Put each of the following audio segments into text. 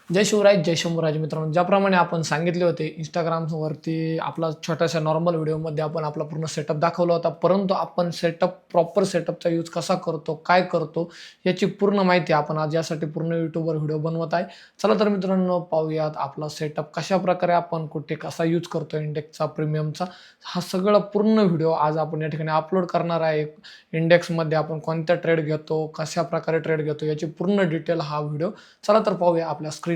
जय शिवराज जय शंभूराज मित्रांनो, ज्याप्रमाणे आपण सांगितले होते इंस्टाग्रामवरती आपला छोट्याशा नॉर्मल व्हिडिओमध्ये आपण आपला पूर्ण सेटअप दाखवला होता, परंतु आपण प्रॉपर सेटअपचा यूज कसा करतो, काय करतो याची पूर्ण माहिती आपण आज यासाठी पूर्ण यूट्यूबवर व्हिडिओ बनवत आहे. चला तर मित्रांनो, पाहूयात आपला सेटअप कशा प्रकारे आपण कुठे कसा यूज करतो, इंडेक्सचा प्रीमियमचा. हा सगळा पूर्ण व्हिडिओ आज आपण या ठिकाणी अपलोड करणार आहे. इंडेक्समध्ये आपण कोणत्या ट्रेड घेतो, कशा प्रकारे ट्रेड घेतो याची पूर्ण डिटेल हा व्हिडिओ. चला तर पाहूया आपल्या स्क्रीनवर.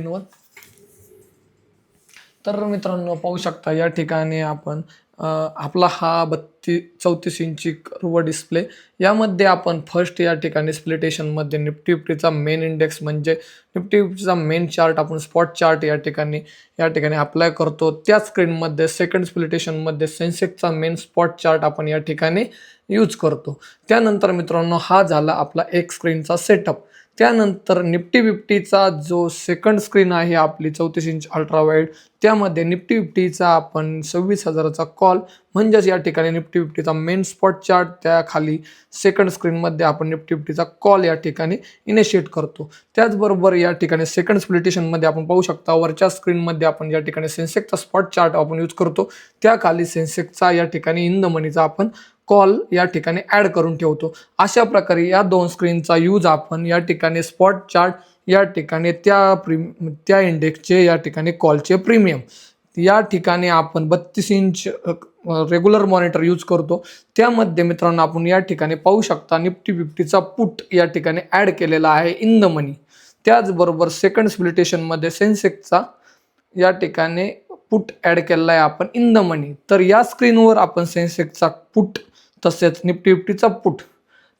तर मित्रांनो, पाहू शकता या ठिकाणी आपण आपला हा 34 इंची कर्व डिस्प्ले. यामध्ये आपण फर्स्ट या ठिकाणी स्प्लिटेशनमध्ये निफ्टी फिफ्टीचा मेन इंडेक्स म्हणजे निफ्टी फिफ्टीचा मेन चार्ट आपण स्पॉट चार्ट या ठिकाणी अप्लाय करतो. त्या स्क्रीनमध्ये सेकंड स्प्लिटेशनमध्ये सेन्सेक्सचा मेन स्पॉट चार्ट आपण या ठिकाणी यूज करतो. त्यानंतर मित्रांनो, हा झाला आपला एक स्क्रीनचा सेटअप. त्यानंतर निफ्टी फिफ्टीचा जो सेकंड स्क्रीन आहे आपली 34 इंच अल्ट्रा वाईड, त्यामध्ये निफ्टी फिफ्टीचा आपण 26,000चा कॉल म्हणजेच या ठिकाणी निफ्टी फिफ्टीचा मेन स्पॉट चार्ट, त्याखाली सेकंड स्क्रीनमध्ये आपण निफ्टी फिफ्टीचा कॉल या ठिकाणी इनिशिएट करतो. त्याचबरोबर या ठिकाणी सेकंड स्प्लिटेशनमध्ये आपण पाहू शकता वरच्या स्क्रीनमध्ये आपण या ठिकाणी सेन्सेक्सचा स्पॉट चार्ट आपण यूज करतो. त्याखाली सेन्सेक्सचा या ठिकाणी इन द मनीचा आपण कॉल या ठिकाणी ॲड करून ठेवतो. अशा प्रकारे या दोन स्क्रीनचा यूज आपण या ठिकाणी स्पॉट चार्ट, या ठिकाणी त्या इंडेक्सचे या ठिकाणी कॉलचे प्रीमियम, या ठिकाणी आपण 32 इंच रेग्युलर मॉनिटर यूज करतो. त्यामध्ये मित्रांनो आपण या ठिकाणी पाहू शकता निफ्टी फिफ्टीचा पुट या ठिकाणी ॲड केलेला आहे इन द मनी. त्याचबरोबर सेकंड स्प्लिटेशनमध्ये सेन्सेक्सचा या ठिकाणी पुट ॲड केलेला आहे आपण इन द मनी. तर या स्क्रीनवर आपण सेन्सेक्सचा पुट तसेच निफ्टी फिफ्टीचा पुट.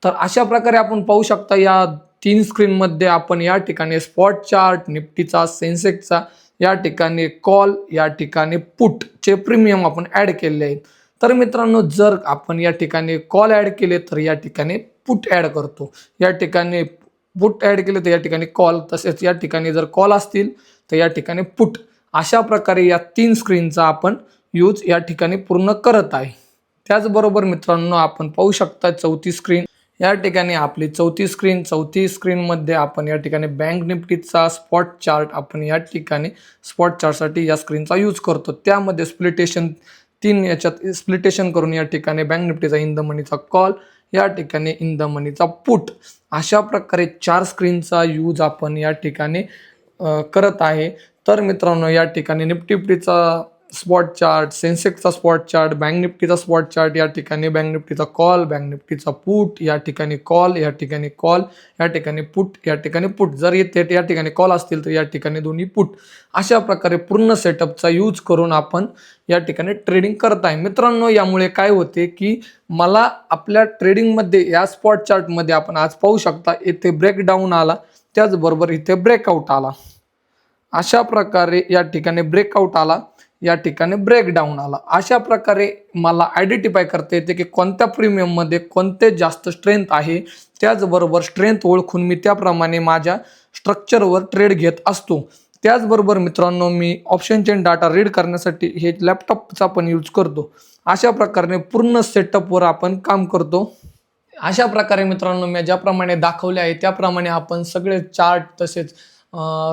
तर अशा प्रकारे आपण पाहू शकता या तीन स्क्रीनमध्ये आपण या ठिकाणी स्पॉट चार्ट, निफ्टीचा, सेन्सेक्सचा, या ठिकाणी कॉल, या ठिकाणी पुटचे प्रीमियम आपण ॲड केले आहेत. तर मित्रांनो, जर आपण या ठिकाणी कॉल ॲड केले तर या ठिकाणी पुट ॲड करतो, या ठिकाणी पुट ॲड केले तर या ठिकाणी कॉल, तसेच या ठिकाणी जर कॉल असतील तर या ठिकाणी पुट. अशा प्रकारे या तीन स्क्रीनचा आपण यूज या ठिकाणी पूर्ण करत आहे. त्याचबरोबर मित्रांनो, आपण पाहू शकता चौथी स्क्रीन. या ठिकाणी आपली चौथी स्क्रीनमध्ये आपण या ठिकाणी बँक निफ्टीचा स्पॉट चार्ट आपण या ठिकाणी स्पॉट चार्टसाठी या स्क्रीनचा यूज करतो. त्यामध्ये याच्यात स्प्लिटेशन करून या ठिकाणी बँक निफ्टीचा इन द मनीचा कॉल, या ठिकाणी इन द मनीचा पुट. अशा प्रकारे 4 स्क्रीनचा यूज आपण या ठिकाणी करत आहे. तर मित्रांनो, या ठिकाणी निफ्टी फिफ्टीचा स्पॉट चार्ट, सेन्सेक्सचा स्पॉट चार्ट, बँक निफ्टीचा स्पॉट चार्ट, या ठिकाणी बँक निफ्टीचा कॉल, बँक निफ्टीचा पुट, या ठिकाणी कॉल, या ठिकाणी कॉल, या ठिकाणी पुट, या ठिकाणी पुट. जर येथे या ठिकाणी कॉल असतील तर या ठिकाणी दोन्ही पुट. अशा प्रकारे पूर्ण सेटअपचा यूज करून आपण या ठिकाणी ट्रेडिंग करत आहे. मित्रांनो, यामुळे काय होते की मला आपल्या ट्रेडिंगमध्ये या स्पॉट चार्टमध्ये आपण आज पाहू शकता इथे ब्रेकडाऊन आला, त्याचबरोबर इथे ब्रेकआउट आला. अशा प्रकारे या ठिकाणी ब्रेकआउट आला, या ठिकाणी ब्रेकडाऊन आला. अशा प्रकारे मला आयडेंटिफाय करता येते की कोणत्या प्रीमियममध्ये कोणते जास्त स्ट्रेंथ आहे. त्याचबरोबर स्ट्रेंथ ओळखून मी त्याप्रमाणे माझ्या स्ट्रक्चरवर ट्रेड घेत असतो. त्याचबरोबर मित्रांनो, मी ऑप्शन चेन डाटा रीड करण्यासाठी हे लॅपटॉपचा पण यूज करतो. अशा प्रकारे पूर्ण सेटअपवर आपण काम करतो. अशा प्रकारे मित्रांनो, मी ज्याप्रमाणे दाखवले आहे त्याप्रमाणे आपण सगळे चार्ट तसेच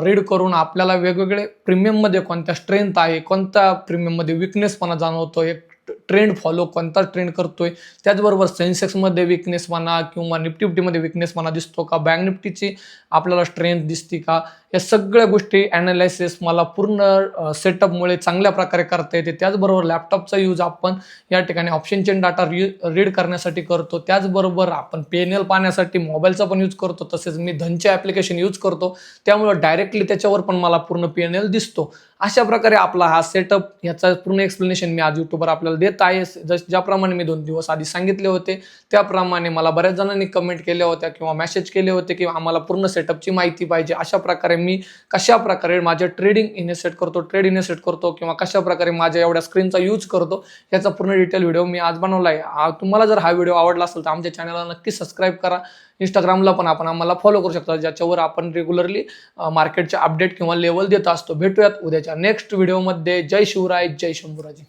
रीड करून आपल्याला वेगवेगळे प्रीमियममध्ये कोणत्या स्ट्रेंथ आहे, कोणत्या प्रीमियममध्ये विकनेसपणा जाणवतो, एक ट्रेंड फॉलो कोणता ट्रेंड करतोय, त्याचबरोबर सेन्सेक्समध्ये विकनेसपणा किंवा निफ्टी फिफ्टीमध्ये विकनेसपणा दिसतो का, बँक निफ्टीची आपल्याला स्ट्रेंथ दिसते का, या सगळ्या गोष्टी ॲनालायसिस मला पूर्ण सेटअपमुळे चांगल्या प्रकारे करता येते. त्याचबरोबर लॅपटॉपचा यूज आपण या ठिकाणी ऑप्शन चेन डाटा रीड करण्यासाठी करतो. त्याचबरोबर आपण PNL पाहण्यासाठी मोबाईलचा पण यूज करतो. तसेच मी धनचे ॲप्लिकेशन यूज करतो, त्यामुळे डायरेक्टली त्याच्यावर पण मला पूर्ण PNL दिसतो. अशा प्रकारे आपला हा सेटअप, याचा पूर्ण एक्सप्लेनेशन मी आज यूट्यूबवर आपल्याला देत आहे. ज्याप्रमाणे मी 2 दिवस आधी सांगितले होते त्याप्रमाणे मला बऱ्याच जणांनी कमेंट केल्या होत्या किंवा मेसेज केले होते की आम्हाला पूर्ण सेटअपची माहिती पाहिजे. अशा प्रकारे मी कशा प्रकारे माझे ट्रेड इनिशिएट करतो किंवा कशा प्रकारे माझ्या एवढ्या स्क्रीनचा यूज करतो याचा पूर्ण डिटेल व्हिडिओ मी आज बनवला आहे. तुम्हाला जर हा व्हिडिओ आवडला असेल तर आमच्या चॅनलला नक्की सबस्क्राईब करा. इंस्टाग्रामला पण आपण आम्हाला फॉलो करू शकता, ज्याच्यावर आपण रेग्युलरली मार्केटचे अपडेट किंवा लेवल देत असतो. भेटूयात उद्याच्या नेक्स्ट व्हिडिओमध्ये. जय शिवराय जय शंभूराज.